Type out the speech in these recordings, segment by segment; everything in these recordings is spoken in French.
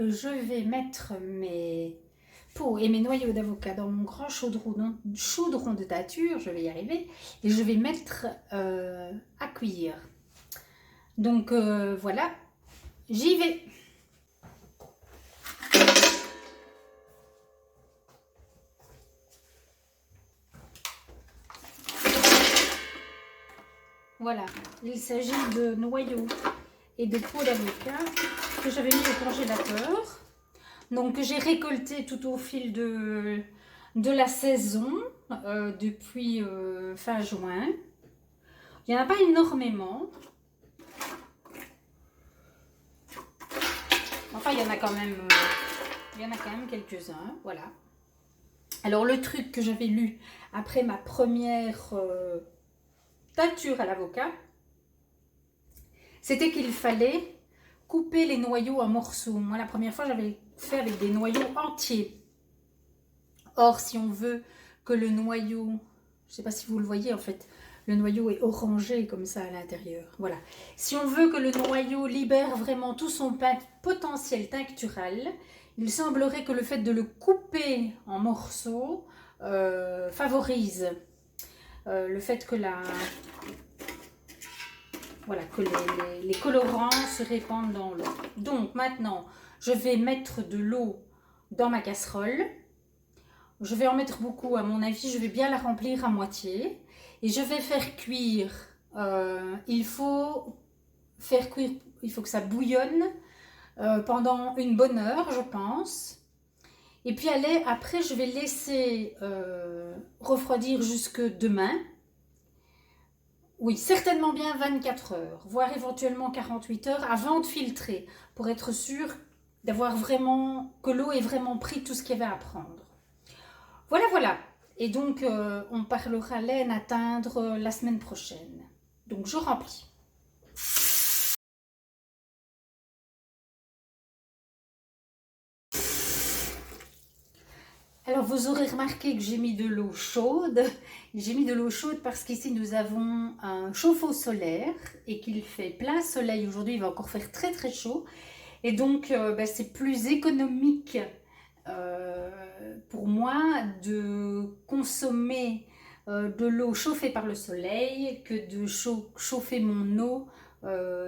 Je vais mettre mes pots et mes noyaux d'avocat dans mon grand chaudron de teinture, je vais y arriver, et je vais mettre à cuire. Donc voilà, j'y vais. Voilà, il s'agit de noyaux et de pots d'avocat que j'avais mis au congélateur. Donc j'ai récolté tout au fil de la saison depuis fin juin. Il n'y en a pas énormément. Enfin, il y en a quand même, quelques-uns. Voilà. Alors le truc que j'avais lu après ma première teinture à l'avocat, c'était qu'il fallait couper les noyaux en morceaux. Moi, la première fois, j'avais fait avec des noyaux entiers. Or, si on veut que le noyau, je ne sais pas si vous le voyez en fait, le noyau est orangé comme ça à l'intérieur. Voilà. Si on veut que le noyau libère vraiment tout son potentiel tinctural, il semblerait que le fait de le couper en morceaux favorise le fait que les colorants se répandent dans l'eau. Donc maintenant, je vais mettre de l'eau dans ma casserole. Je vais en mettre beaucoup, à mon avis, je vais bien la remplir à moitié. Et je vais faire cuire. Il faut que ça bouillonne pendant une bonne heure, je pense. Et puis après, je vais laisser refroidir jusque demain. Oui, certainement bien 24 heures, voire éventuellement 48 heures avant de filtrer, pour être sûr d'avoir vraiment, que l'eau ait vraiment pris tout ce qu'il y avait à prendre. Voilà, voilà. Et donc, on parlera laine à teindre la semaine prochaine. Donc, je remplis. Alors, vous aurez remarqué que j'ai mis de l'eau chaude. J'ai mis de l'eau chaude parce qu'ici, nous avons un chauffe-eau solaire et qu'il fait plein soleil. Aujourd'hui, il va encore faire très, très chaud. Et donc, c'est plus économique pour moi de consommer de l'eau chauffée par le soleil que de chauffer mon eau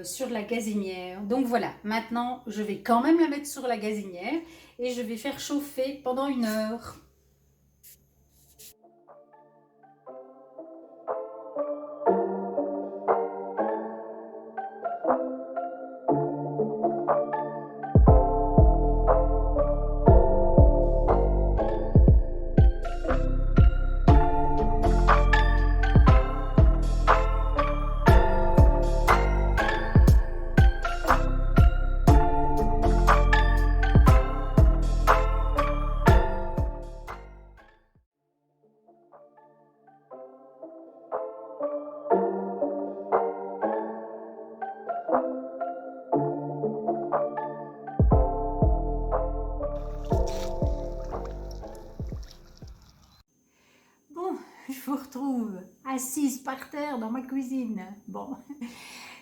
sur la gazinière. Donc voilà, maintenant je vais quand même la mettre sur la gazinière et je vais faire chauffer pendant 1 heure. Bon, je vous retrouve assise par terre dans ma cuisine. Bon,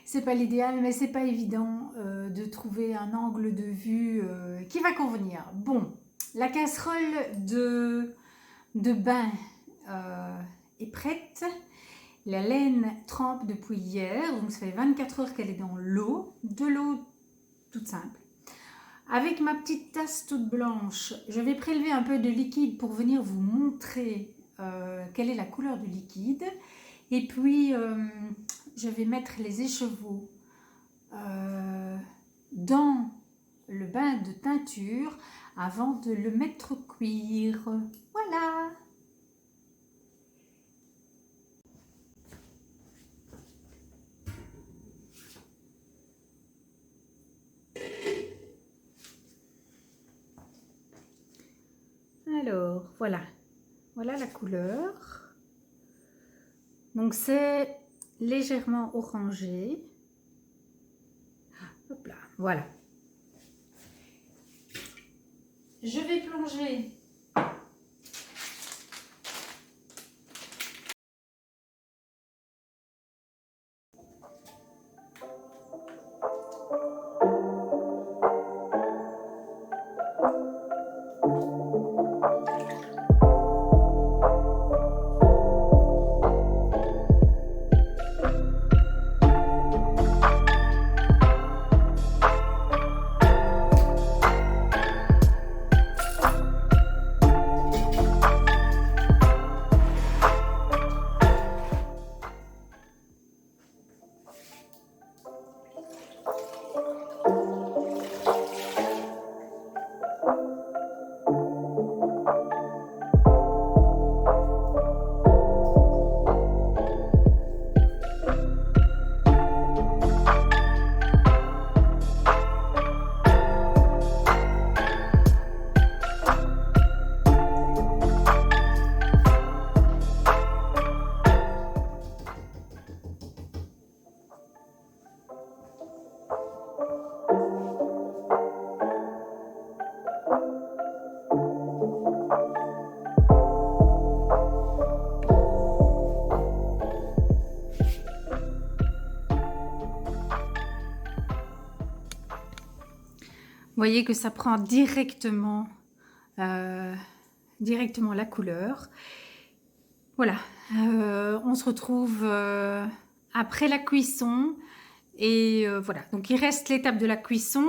c'est pas l'idéal, mais c'est pas évident de trouver un angle de vue qui va convenir. Bon, la casserole de bain est prête. La laine trempe depuis hier, donc ça fait 24 heures qu'elle est dans l'eau, de l'eau toute simple. Avec ma petite tasse toute blanche, je vais prélever un peu de liquide pour venir vous montrer quelle est la couleur du liquide. Et puis, je vais mettre les écheveaux dans le bain de teinture avant de le mettre cuire. Voilà! Alors, voilà. Voilà la couleur. Donc, c'est légèrement orangé. Hop là, voilà. Je vais plonger voyez que ça prend directement, directement la couleur. Voilà, on se retrouve après la cuisson. Et voilà, donc il reste l'étape de la cuisson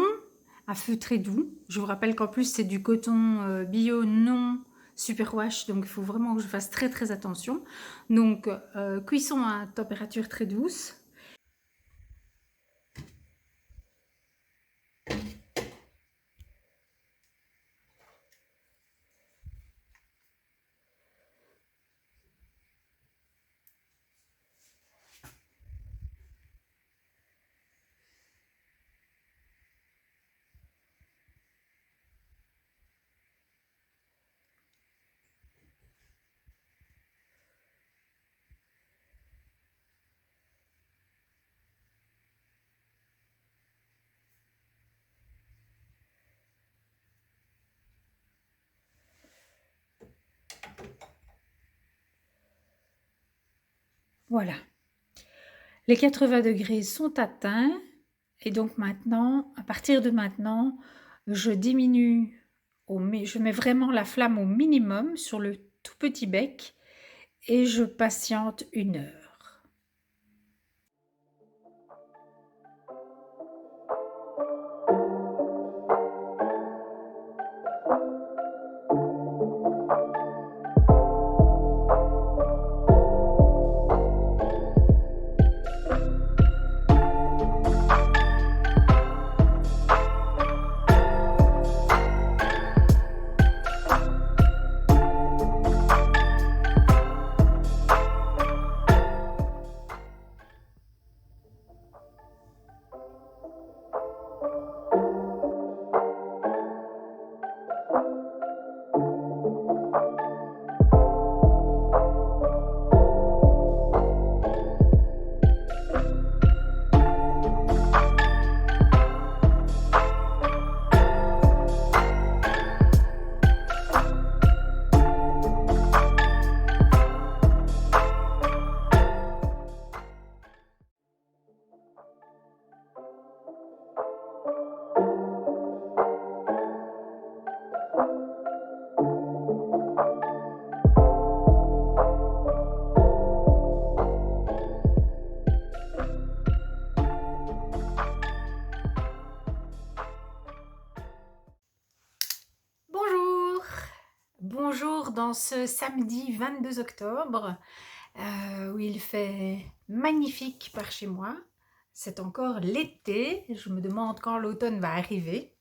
à feu très doux. Je vous rappelle qu'en plus c'est du coton bio non superwash, donc il faut vraiment que je fasse très très attention. Donc cuisson à température très douce. Voilà, les 80 degrés sont atteints et donc maintenant, à partir de maintenant, je diminue, je mets vraiment la flamme au minimum sur le tout petit bec et je patiente 1 heure. Bonjour, bonjour dans ce samedi 22 octobre où il fait magnifique par chez moi. C'est encore l'été, je me demande quand l'automne va arriver.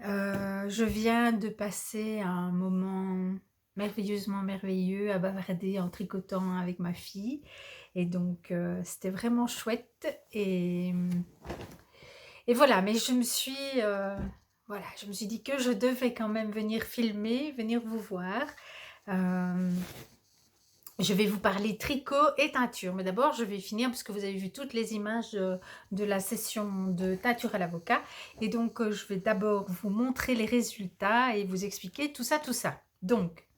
Je viens de passer un moment merveilleusement merveilleux à bavarder en tricotant avec ma fille et donc c'était vraiment chouette et voilà, mais je me suis voilà, je me suis dit que je devais quand même venir filmer, venir vous voir. Je vais vous parler tricot et teinture, mais d'abord je vais finir parce que vous avez vu toutes les images de la session de teinture à l'avocat et donc je vais d'abord vous montrer les résultats et vous expliquer tout ça, tout ça. Donc,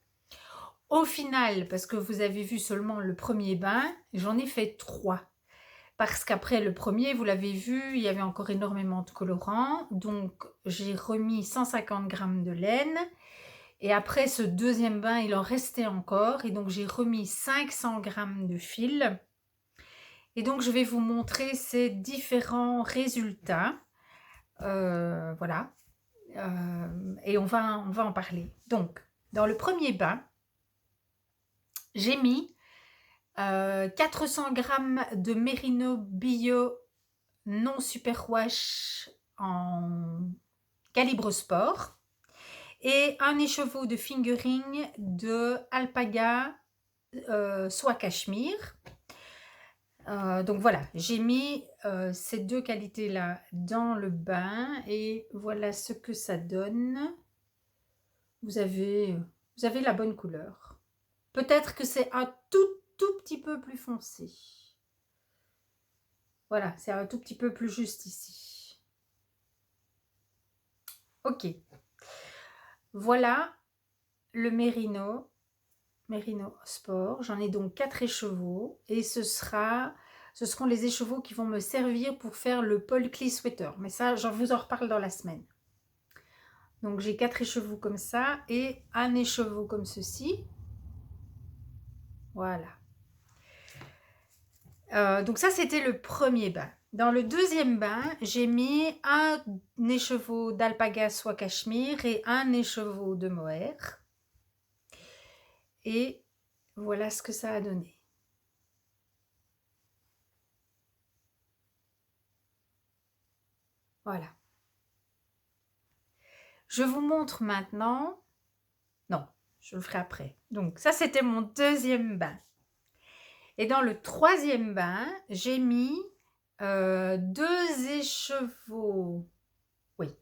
au final, parce que vous avez vu seulement le premier bain, j'en ai fait 3. Parce qu'après le premier, vous l'avez vu, il y avait encore énormément de colorants. Donc, j'ai remis 150 g de laine. Et après ce deuxième bain, il en restait encore. Et donc, j'ai remis 500 g de fil. Et donc, je vais vous montrer ces différents résultats. Voilà. Et on va en parler. Donc, dans le premier bain, j'ai mis 400 g de Merino Bio non superwash en calibre sport et un écheveau de fingering de alpaga soie cachemire. Donc voilà, j'ai mis ces deux qualités là dans le bain et voilà ce que ça donne. Vous avez la bonne couleur. Peut-être que c'est un tout petit peu plus foncé. Voilà, c'est un tout petit peu plus juste ici. Ok. Voilà le Merino Sport. J'en ai donc 4 écheveaux et ce seront les écheveaux qui vont me servir pour faire le Polkly Sweater. Mais ça, je vous en reparle dans la semaine. Donc j'ai 4 écheveaux comme ça et un écheveau comme ceci. Voilà. Donc ça, c'était le premier bain. Dans le deuxième bain, j'ai mis un écheveau d'alpaga soie cachemire et un écheveau de mohair. Et voilà ce que ça a donné. Voilà. Je vous montre maintenant. Non, je le ferai après. Donc ça, c'était mon deuxième bain. Et dans le troisième bain, j'ai mis 2 écheveaux. Oui,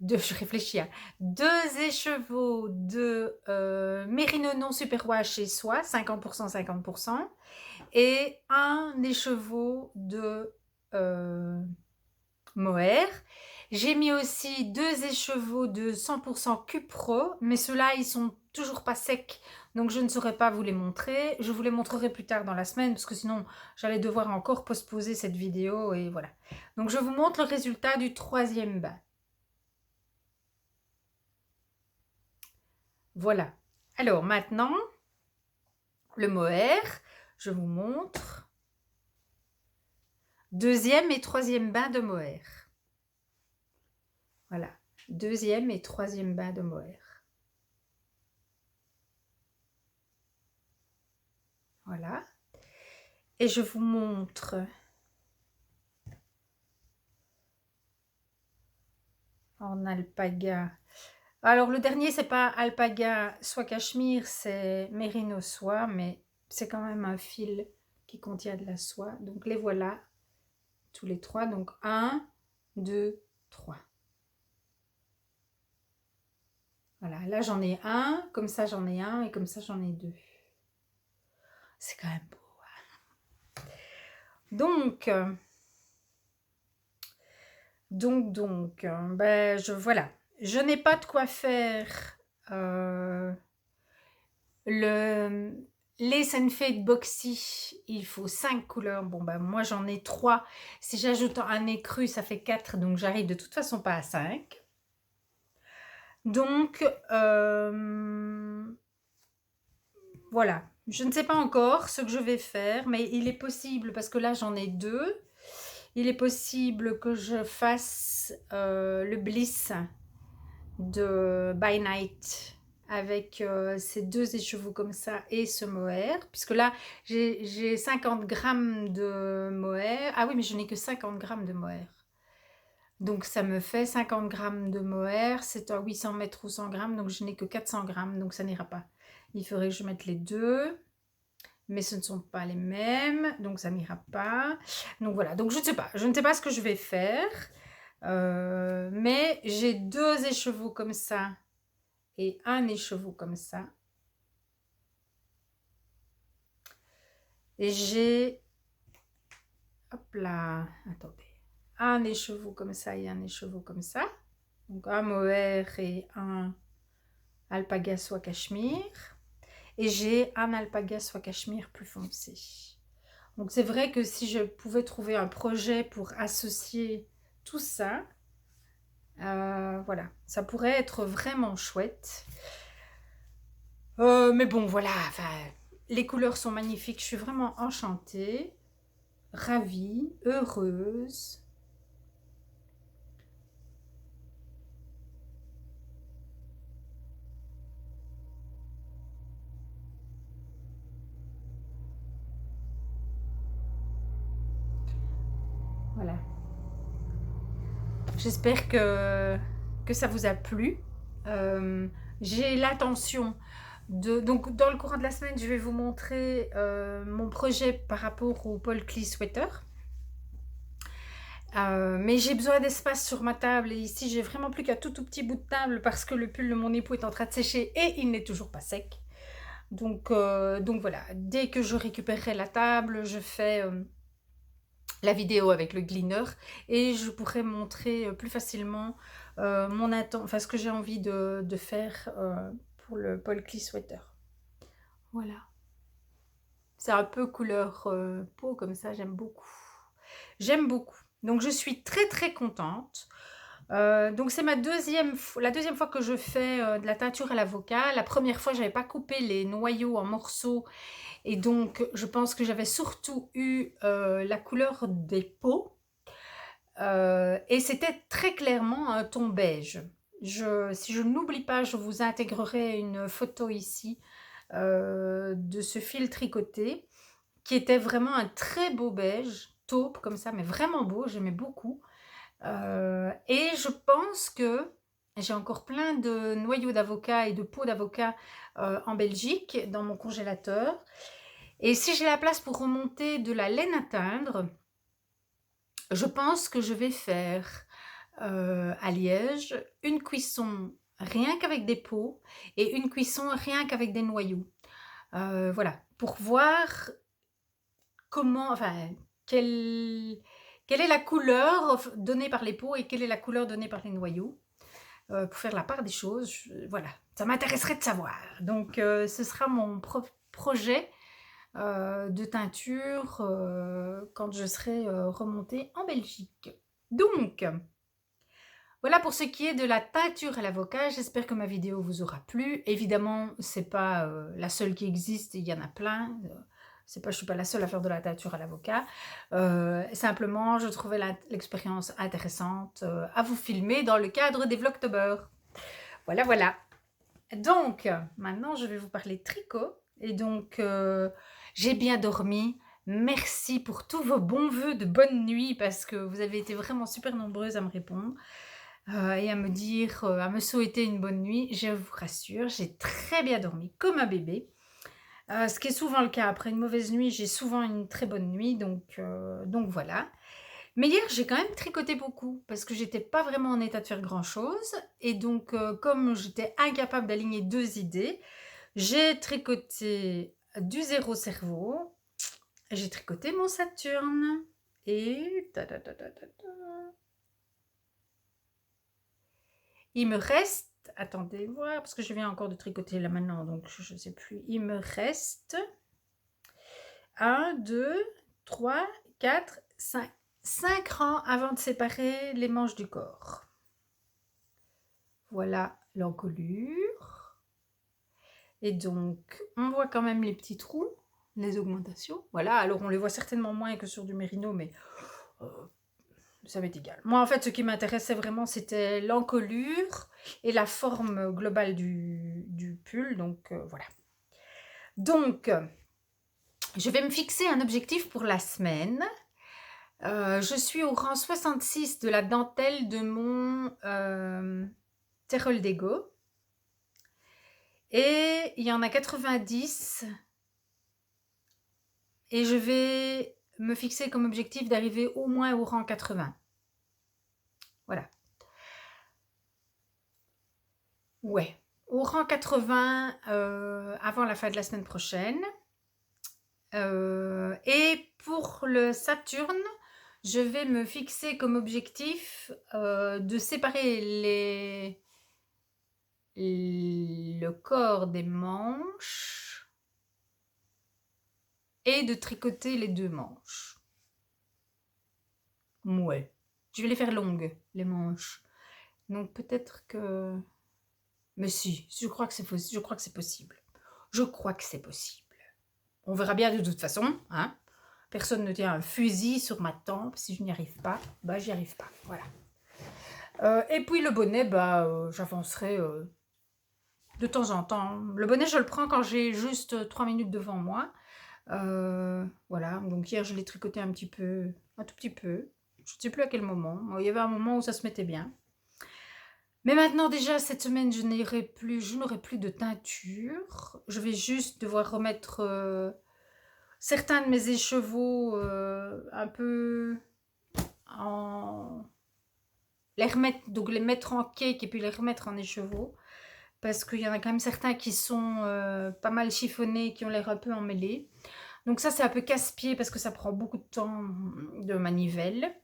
je réfléchis. 2 écheveaux de Mérino non superwash chez soi, 50%, 50%. Et un écheveau de mohair. J'ai mis aussi 2 écheveaux de 100% cupro, mais ceux-là, ils sont toujours pas secs, donc je ne saurais pas vous les montrer. Je vous les montrerai plus tard dans la semaine, parce que sinon, j'allais devoir encore postposer cette vidéo, et voilà. Donc, je vous montre le résultat du troisième bain. Voilà. Alors, maintenant, le mohair, je vous montre. Deuxième et troisième bain de mohair. Voilà, deuxième et troisième bain de mohair. Voilà. Et je vous montre en alpaga. Alors le dernier, c'est pas alpaga soie cachemire, c'est mérino soie, mais c'est quand même un fil qui contient de la soie. Donc les voilà, tous les trois. Donc 1, 2, 3. Voilà, là j'en ai un, comme ça j'en ai un, et comme ça j'en ai 2. C'est quand même beau. Hein. Donc, ben, voilà. Je n'ai pas de quoi faire le Lace and Fade Boxy. Il faut 5 couleurs. Bon, ben, moi j'en ai 3. Si j'ajoute un écru, ça fait 4. Donc, j'arrive de toute façon pas à 5. Donc, voilà. Je ne sais pas encore ce que je vais faire, mais il est possible, parce que là j'en ai 2. Il est possible que je fasse le Bliss de By Night avec ces 2 écheveaux comme ça et ce mohair, puisque là j'ai 50 grammes de mohair. Ah oui, mais je n'ai que 50 grammes de mohair. Donc ça me fait 50 grammes de mohair, c'est à 800 mètres ou 100 grammes, donc je n'ai que 400 grammes, donc ça n'ira pas. Il faudrait que je mette les 2. Mais ce ne sont pas les mêmes, donc ça n'ira pas. Donc voilà, donc je ne sais pas ce que je vais faire. Mais j'ai 2 écheveaux comme ça et un écheveau comme ça. Et j'ai, hop là, attendez, un écheveau comme ça et un écheveau comme ça. Donc un mohair et un alpaga soie cachemire. Et j'ai un alpaga soie cachemire plus foncé. Donc c'est vrai que si je pouvais trouver un projet pour associer tout ça, voilà, ça pourrait être vraiment chouette. Mais bon, voilà, enfin, les couleurs sont magnifiques. Je suis vraiment enchantée, ravie, heureuse. Voilà. J'espère que ça vous a plu. J'ai l'intention donc dans le courant de la semaine, je vais vous montrer mon projet par rapport au Paul Klee Sweater. Mais j'ai besoin d'espace sur ma table et ici j'ai vraiment plus qu'un tout petit bout de table parce que le pull de mon époux est en train de sécher et il n'est toujours pas sec. Donc voilà, dès que je récupérerai la table, je fais la vidéo avec le gleaner et je pourrai montrer plus facilement ce que j'ai envie de faire pour le Paul Klee Sweater. Voilà. C'est un peu couleur peau comme ça, j'aime beaucoup. J'aime beaucoup. Donc je suis très très contente. Donc c'est la deuxième fois que je fais de la teinture à l'avocat. La première fois, j'avais pas coupé les noyaux en morceaux et donc je pense que j'avais surtout eu la couleur des peaux. Et c'était très clairement un ton beige. Si je n'oublie pas, je vous intégrerai une photo ici de ce fil tricoté qui était vraiment un très beau beige, taupe comme ça, mais vraiment beau, j'aimais beaucoup. Et je pense que j'ai encore plein de noyaux d'avocat et de peaux d'avocat en Belgique dans mon congélateur. Et si j'ai la place pour remonter de la laine à teindre, je pense que je vais faire à Liège une cuisson rien qu'avec des peaux et une cuisson rien qu'avec des noyaux. Voilà, pour voir comment, enfin, quelle est la couleur donnée par les peaux et quelle est la couleur donnée par les noyaux. Pour faire la part des choses, voilà, ça m'intéresserait de savoir. Donc, ce sera mon projet de teinture quand je serai remontée en Belgique. Donc, voilà pour ce qui est de la teinture à l'avocat. J'espère que ma vidéo vous aura plu. Évidemment, c'est pas la seule qui existe, il y en a plein. Je suis pas la seule à faire de la teinture à l'avocat. Simplement, je trouvais l'expérience intéressante à vous filmer dans le cadre des Vlogtober. Voilà, voilà. Donc, maintenant, je vais vous parler tricot. Et donc, j'ai bien dormi. Merci pour tous vos bons vœux de bonne nuit parce que vous avez été vraiment super nombreuses à me répondre et à me dire, à me souhaiter une bonne nuit. Je vous rassure, j'ai très bien dormi comme un bébé. Ce qui est souvent le cas après une mauvaise nuit, j'ai souvent une très bonne nuit, donc voilà. Mais hier, j'ai quand même tricoté beaucoup parce que j'étais pas vraiment en état de faire grand chose. Et donc, comme j'étais incapable d'aligner deux idées, j'ai tricoté du zéro cerveau, j'ai tricoté mon Saturne et il me reste, attendez voir, parce que je viens encore de tricoter là maintenant, donc je ne sais plus, il me reste 1, 2, 3, 4, 5. 5 rangs avant de séparer les manches du corps. Voilà l'encolure. Et donc, on voit quand même les petits trous, les augmentations. Voilà, alors on les voit certainement moins que sur du mérino, mais ça m'est égal. Moi, en fait, ce qui m'intéressait vraiment, c'était l'encolure et la forme globale du pull. Donc, voilà. Donc, je vais me fixer un objectif pour la semaine. Je suis au rang 66 de la dentelle de mon Terol d'Ego. Et il y en a 90. Et je vais me fixer comme objectif d'arriver au moins au rang 80. Voilà. Ouais. Au rang 80 avant la fin de la semaine prochaine. Et pour le Saturne, je vais me fixer comme objectif de séparer le corps des manches et de tricoter les deux manches. Ouais. Je vais les faire longues, les manches. Donc peut-être que... Mais si, je crois que c'est possible. Je crois que c'est possible. On verra bien de toute façon, hein. Personne ne tient un fusil sur ma tempe. Si je n'y arrive pas, bah j'y arrive pas. Voilà. Et puis le bonnet, j'avancerai de temps en temps. Le bonnet, je le prends quand j'ai juste 3 minutes devant moi. Voilà. Donc hier, je l'ai tricoté un tout petit peu. Je ne sais plus à quel moment. Il y avait un moment où ça se mettait bien. Mais maintenant, déjà, cette semaine, je n'aurai plus de teinture. Je vais juste devoir remettre certains de mes écheveaux un peu les mettre en cake et puis les remettre en écheveau. Parce qu'il y en a quand même certains qui sont pas mal chiffonnés, qui ont l'air un peu emmêlés. Donc ça, c'est un peu casse-pied parce que ça prend beaucoup de temps de manivelle.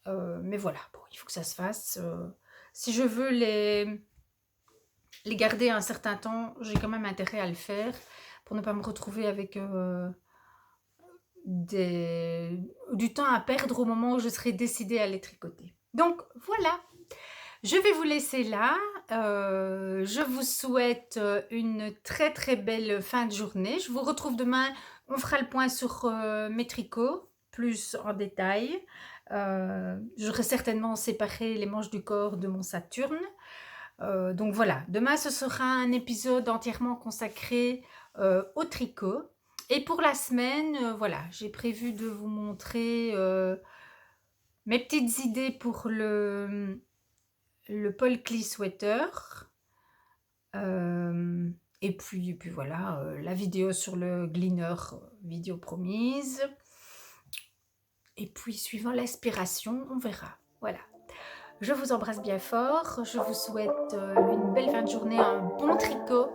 Mais voilà, bon, il faut que ça se fasse. Si je veux les garder un certain temps, j'ai quand même intérêt à le faire pour ne pas me retrouver avec du temps à perdre au moment où je serai décidée à les tricoter. Donc voilà, Je vais vous laisser là. Je vous souhaite une très très belle fin de journée. Je vous retrouve demain. On fera le point sur mes tricots, plus en détail. J'aurai certainement séparé les manches du corps de mon Saturne. Donc voilà, demain ce sera un épisode entièrement consacré au tricot. Et pour la semaine, voilà, j'ai prévu de vous montrer mes petites idées pour le Paul Klee sweater. Et puis voilà, la vidéo sur le gleaner, vidéo promise. Et puis suivant l'inspiration, on verra. Voilà. Je vous embrasse bien fort. Je vous souhaite une belle fin de journée, un bon tricot.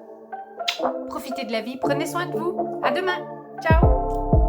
Profitez de la vie. Prenez soin de vous. À demain. Ciao.